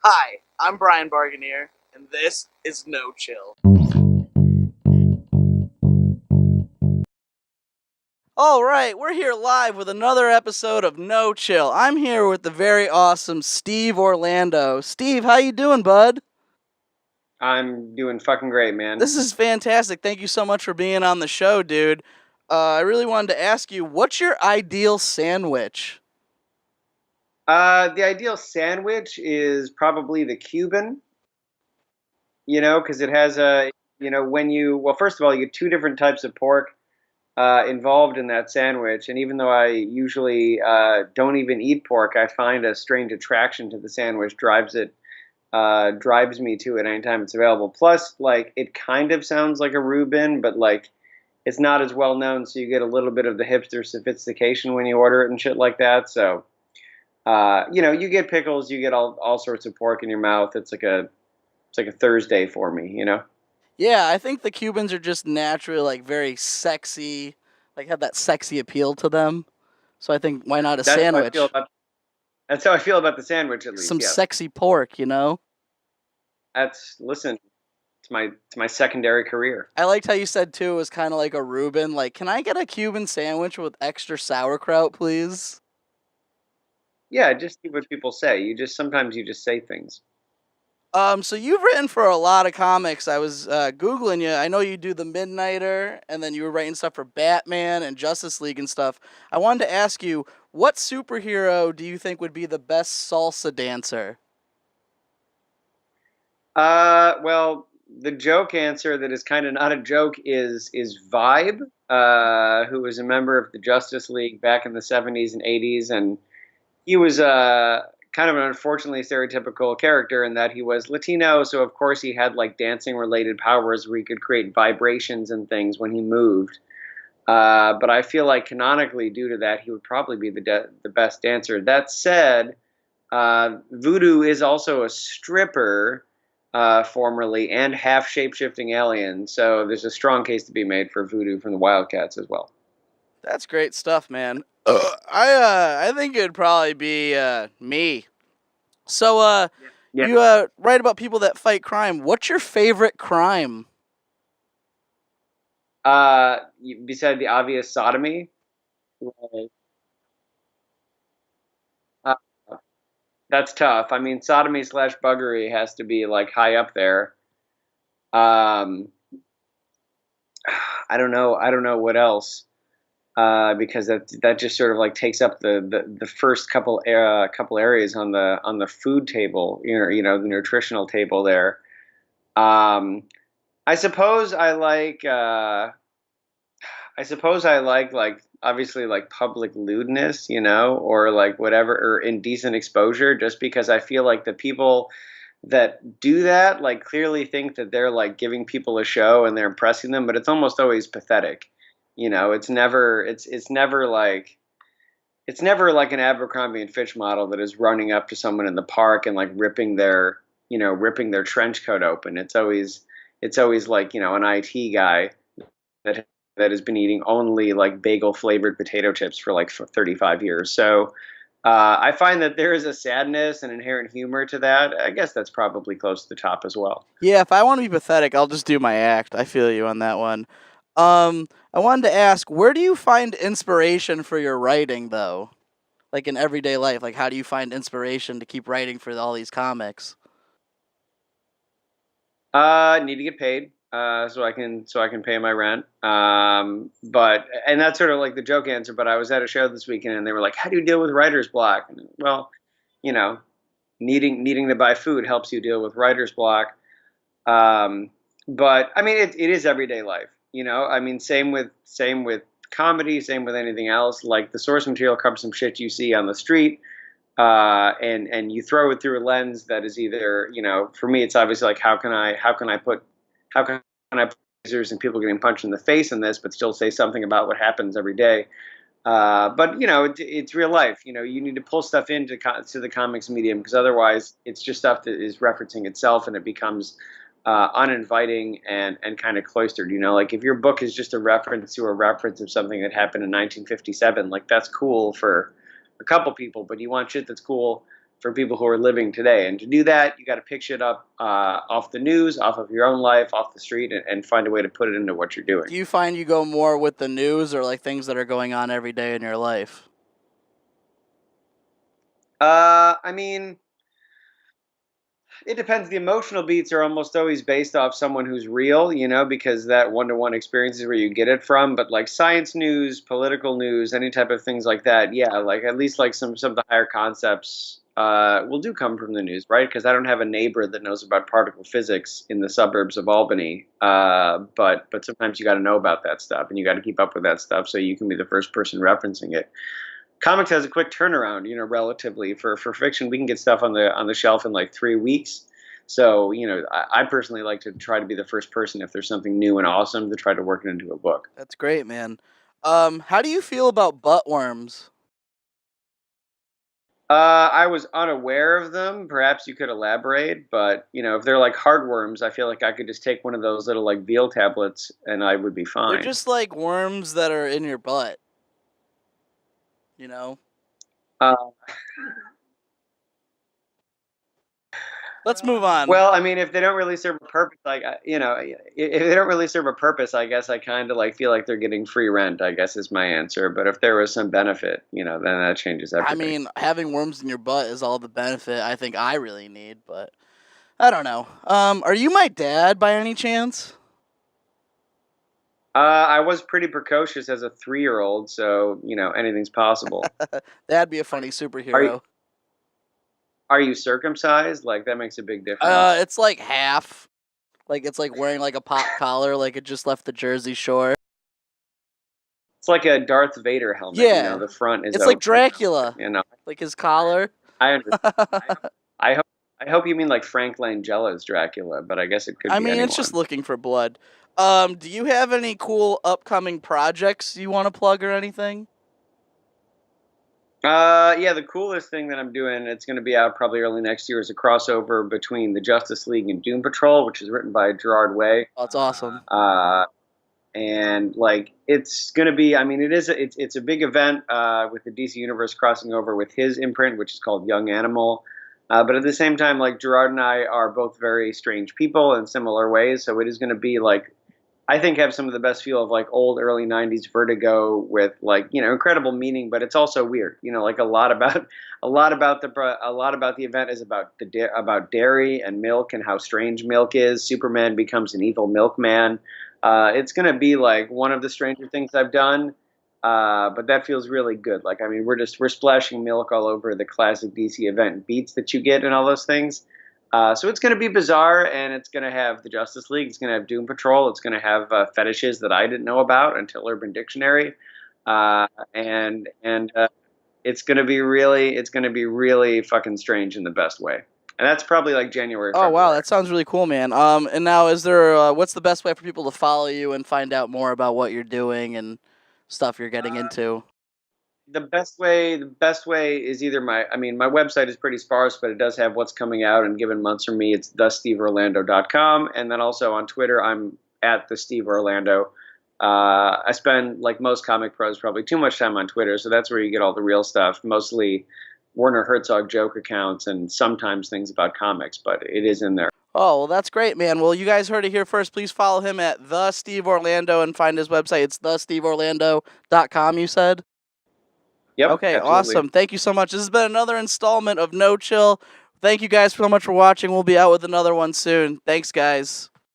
Hi, I'm Brian Barganier, and this is No Chill. All right, we're here live with another episode of No Chill. I'm here with the very awesome Steve Orlando. Steve, how you doing, bud? I'm doing fucking great, man. This is fantastic. Thank you so much for being on the show, dude. I really wanted to ask you, what's your ideal sandwich? The ideal sandwich is probably the Cuban, because it has well, first of all, you get two different types of pork involved in that sandwich. And even though I usually don't even eat pork, I find a strange attraction to the sandwich, drives me to it anytime it's available. Plus, like, it kind of sounds like a Reuben, but like, it's not as well known, so you get a little bit of the hipster sophistication when you order it and shit like that. So you get pickles, you get all sorts of pork in your mouth. It's like a Thursday for me. Yeah, I think the Cubans are just naturally like very sexy, like have that sexy appeal to them. So I think why not a That's how I feel sandwich? about that's how I feel about the sandwich, at least. Some Yes. sexy pork, you know? Listen, it's my secondary career. I liked how you said too it was kind of like a Reuben. Like, can I get a Cuban sandwich with extra sauerkraut, please? Yeah, just see what people say. Sometimes you just say things. So you've written for a lot of comics. I was googling you. I know you do the Midnighter, and then you were writing stuff for Batman and Justice League and stuff. I wanted to ask you, what superhero do you think would be the best salsa dancer? Well, the joke answer that is kind of not a joke is Vibe, who was a member of the Justice League back in the 70s and 80s, and he was kind of an unfortunately stereotypical character in that he was Latino, so of course he had like dancing related powers where he could create vibrations and things when he moved. But I feel like canonically, due to that, he would probably be the best dancer. That said, Voodoo is also a stripper, formerly, and half shape shifting alien. So there's a strong case to be made for Voodoo from the Wildcats as well. That's great stuff, man. I think it'd probably be me. So Yeah. you write about people that fight crime. What's your favorite crime? Beside the obvious sodomy, like, uh, that's tough. I mean, sodomy slash buggery has to be like high up there. Um, I don't know. I don't know what else. Because that just sort of like takes up the first couple areas on the food table, the nutritional table there. Um, I suppose I like obviously like public lewdness, or like whatever, or indecent exposure, just because I feel like the people that do that like clearly think that they're like giving people a show and they're impressing them, but it's almost always pathetic. It's never like an Abercrombie and Fitch model that is running up to someone in the park and like ripping their trench coat open. It's always like, an IT guy that that has been eating only like bagel flavored potato chips for like for 35 years. So I find that there is a sadness and inherent humor to that. I guess that's probably close to the top as well. Yeah, if I want to be pathetic, I'll just do my act. I feel you on that one. I wanted to ask, where do you find inspiration for your writing, though? Like in everyday life, like how do you find inspiration to keep writing for all these comics? Need to get paid, so I can pay my rent. But and that's sort of like the joke answer. But I was at a show this weekend, and they were like, "How do you deal with writer's block?" And, well, you know, needing to buy food helps you deal with writer's block. Um, but I mean, it is everyday life. I mean, same with comedy, same with anything else. Like the source material covers some shit you see on the street, and you throw it through a lens that is either, for me, it's obviously like how can I put lasers and people getting punched in the face in this, but still say something about what happens every day. But it's real life. You need to pull stuff into to the comics medium, because otherwise it's just stuff that is referencing itself, and it becomes uninviting and kind of cloistered. Like if your book is just a reference to a reference of something that happened in 1957, like that's cool for a couple people, but you want shit that's cool for people who are living today. And to do that, you got to pick shit up off the news, off of your own life, off the street, and find a way to put it into what you're doing. Do you find you go more with the news or like things that are going on every day in your life? I mean, it depends. The emotional beats are almost always based off someone who's real, because that one-to-one experience is where you get it from. But like science news, political news, any type of things like that, yeah, like at least like some of the higher concepts will do come from the news, right? Because I don't have a neighbor that knows about particle physics in the suburbs of Albany. But sometimes you got to know about that stuff, and you got to keep up with that stuff so you can be the first person referencing it. Comics has a quick turnaround, relatively. For fiction, we can get stuff on the shelf in like 3 weeks. So, I personally like to try to be the first person if there's something new and awesome to try to work it into a book. That's great, man. How do you feel about butt worms? I was unaware of them. Perhaps you could elaborate, but if they're like heartworms, I feel like I could just take one of those little like veal tablets and I would be They're fine. just like worms that are in your butt, you know? Uh, Let's move on. Well, I mean, if they don't really serve a purpose, like if they don't really serve a purpose, I guess I kind of like feel like they're getting free rent. I guess is my answer. But if there was some benefit, then that changes I everything. mean, having worms in your butt is all the benefit I think I really need, but I don't know. Are you my dad by any chance? I was pretty precocious as a 3-year-old, so anything's possible. That'd be a funny Are you superhero. are you circumcised? Like that makes a big difference. It's like half. Like it's like wearing like a pop collar, like it just left the Jersey Shore. It's like a Darth Vader helmet. Yeah, The front is it's like open. Dracula, like his collar. I understand. I hope I hope you mean like Frank Langella's Dracula, but I guess it could I be mean, it's just anyone. looking for blood. Do you have any cool upcoming projects you want to plug or anything? Yeah, the coolest thing that I'm doing, it's going to be out probably early next year, is a crossover between the Justice League and Doom Patrol, which is written by Gerard Way. Oh, it's awesome. And like it's going to be, I mean, it's a big event with the DC Universe crossing over with his imprint, which is called Young Animal. But at the same time, like Gerard and I are both very strange people in similar ways, so it is going to be like I think have some of the best feel of like old early '90s Vertigo with like incredible meaning, but it's also weird. Like a lot about the event is about about dairy and milk and how strange milk is. Superman becomes an evil milkman. It's gonna be like one of the stranger things I've done, but that feels really good. Like I mean, we're splashing milk all over the classic DC event beats that you get and all those things. So it's going to be bizarre, and it's going to have the Justice League. It's going to have Doom Patrol. It's going to have fetishes that I didn't know about until Urban Dictionary, and it's going to be really fucking strange in the best way. And that's probably like January, Oh wow, February. that sounds really cool, man. And now is there what's the best way for people to follow you and find out more about what you're doing and stuff you're getting into? The best way is either I mean, my website is pretty sparse, but it does have what's coming out in given months for me. It's thesteveorlando.com. And then also on Twitter, I'm at the Steve Orlando. I spend, like most comic pros, probably too much time on Twitter. So that's where you get all the real stuff, mostly Werner Herzog joke accounts and sometimes things about comics, but it is in there. Oh, well, that's great, man. Well, you guys heard it here first. Please follow him at the Steve Orlando and find his website. It's thesteveorlando.com, you said? Yep, Okay, absolutely. awesome. Thank you so much. This has been another installment of No Chill. Thank you guys so much for watching. We'll be out with another one soon. Thanks, guys.